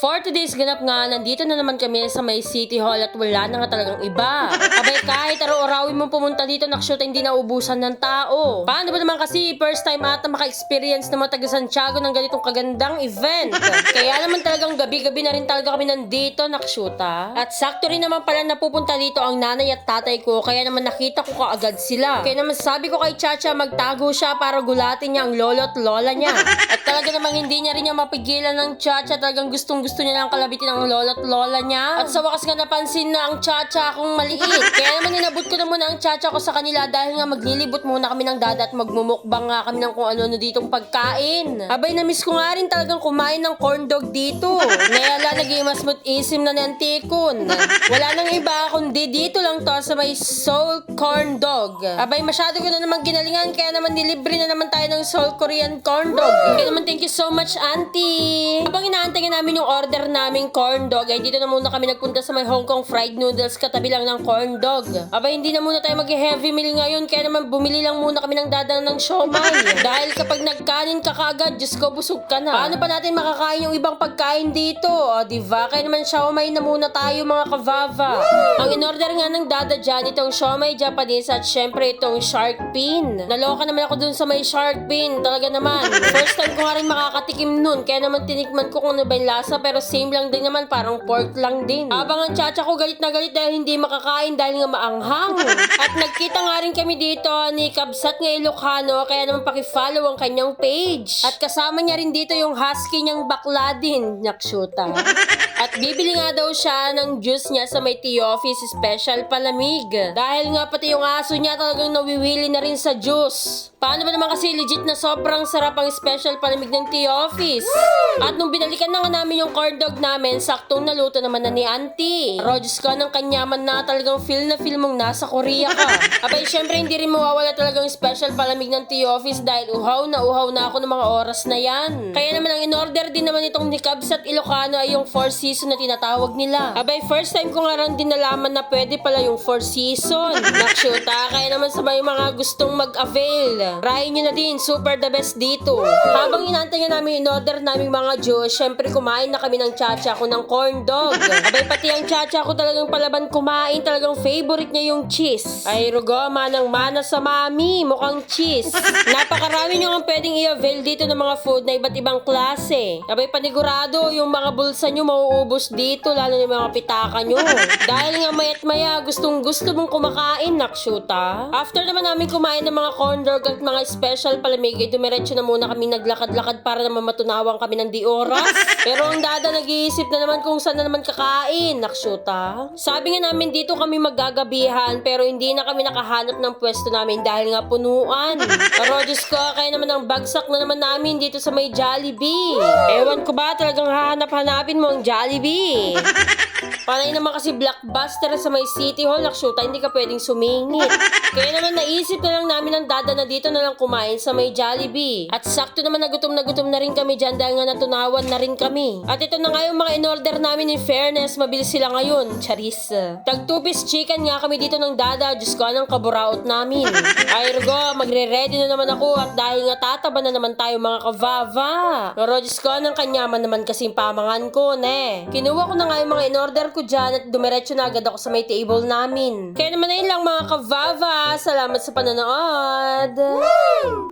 for today's ganap nga, nandito na naman kami sa may City Hall at wala na nga talagang iba. Abay, kahit araw-arawin mong pumunta dito, nakshoot, hindi naubusan ng tao. Paano ba naman kasi first time ata maka-experience na mga taga Santiago ng ganitong kagandang event? Kaya naman talagang gabi-gabi na rin talaga kami nandito, nakshoota. At sakto rin naman pala napupunta dito ang nanay at tatay ko, kaya naman nakita ko kaagad sila. Kaya naman sabi ko kay Chacha magtago siya para gulatin niya ang lolo at lola niya. At talaga namang hindi niya rin niya mapigilan ng Chacha, talagang gustong-gusto niya lang kalabitin ang lola at lola niya. At sa wakas nga napansin na ang Chacha akong maliit. Kaya naman inabot ko na muna ang Chacha ko sa kanila dahil nga maglilibot muna kami ng dada at magmumukbang nga kami ng kung ano-ano ditong pagkain. Abay, na-miss ko nga rin talagang kumain ng corn dog dito. Ngayala, naging mas isim na ng tikon. Wala nang iba kundi dito lang to sa may Seoul corn dog. Abay, masyado ko na naman ginalingan kaya naman nilibre na naman tayo ng Seoul Korean corn dog. Kaya naman thank you so much, auntie. Habang inaantay namin yung order naming corn dog, ay dito na muna kami nagpunta sa may Hong Kong fried noodles katabi lang ng corn dog. Abay, hindi na muna tayo mag-heavy meal ngayon kaya naman bumili lang muna kami ng dadang ng siomay. Dahil kapag nagkanin ka kaagad, Diyos ko, busog ka na. Paano pa natin makakain yung ibang pagkain dito? O, diba? Kaya naman siomay na muna tayo, mga kavava. Ang in-order nga ng dada dyan, itong siomay Japanese at syempre itong shark fin. Naloka naman ako dun sa may shark fin. Talaga naman. First time ko nga rin makakatikim nun. Kaya naman tinikman ko kung ano ba yung lasa, pero same lang din naman, parang pork lang din. Habang ang Chacha ko galit na galit dahil hindi makakain dahil nga maanghang. At nagkita nga rin kami dito ni Kabsat nga Ilocano, kaya naman pakifollow ang kanyang page. At kasama niya rin dito yung husky niyang bakla din, nakshuta. At bibili nga daw siya ng juice niya sa may tea office special palamig. Dahil nga pati yung aso niya talagang nawiwili na rin sa juice. Paano ba naman kasi legit na sobrang sarap ang special palamig ng tea office? At nung binalikan na nga namin yung corn dog namin, saktong naluto naman na ni auntie. Rogers ka ng kanyaman na talagang feel mong nasa Korea ka. Abay, syempre hindi rin mawawala talagang special palamig ng tea office dahil uhaw na ako ng mga oras na yan. Kaya naman ang in-order din naman itong ni Kabsat Ilocano ay yung 4 season na tinatawag nila. Abay, first time ko nga rin din nalaman na pwede pala yung 4 season. Nakshuta, kaya naman sa may mga gustong mag-avail, try nyo na din, super the best dito. Habang inaantay nga namin in-order naming mga juice, syempre kumain na kami ng Chacha ko ng corn dog. Abay, pati ang Chacha ko talagang palaban kumain, talagang favorite niya yung cheese. Ay rugo, manang-mana sa mami, mukhang cheese. Napakarami nyo ang pwedeng i-avail dito ng mga food na iba't ibang klase. Abay, panigurado, yung mga bulsa nyo mauubos dito, lalo yung mga pitaka nyo. Dahil nga mayat maya, gustong-gusto mong kumakain, nakshuta. After naman namin kumain ng mga corn dog at mga special palamig, ay dumiretso na muna kami naglakad-lakad para naman matunawang kami ng di oras. Pero ang dada nag-iisip na naman kung saan na naman kakain, nakshuta. Sabi nga namin dito kami maggagabihan, pero hindi na kami nakahanap ng pwesto namin dahil nga punuan. Pero Diyos ko, kaya naman ang bagsak na naman namin dito sa may Jollibee. Ewan ko ba, talagang hahanap-hanapin mo ang Jollibee. Panay naman kasi blockbuster sa may City Hall, nakshuta, hindi ka pwedeng sumingit. Kaya naman naisip na lang namin ang dada na dito na lang kumain sa may Jollibee. At sakto naman na gutom na rin kami dyan dahil nga natunawan na rin kami. At ito na nga yung mga in-order namin, in fairness, mabilis sila ngayon. Charis. Tag 2-piece chicken nga kami dito ng dada, Diyos ko, anong kaburaot namin. Ay rugo, magre-ready na naman ako at dahil nga tataba na naman tayo mga kavava. Pero Diyos ko, anong kanyaman naman kasing pamangan ko, ne. Kinuha ko na nga yung mga in-order ko dyan at dumiretso na agad ako sa may table namin. Kaya naman na yun lang mga kavava. Salamat sa panonood.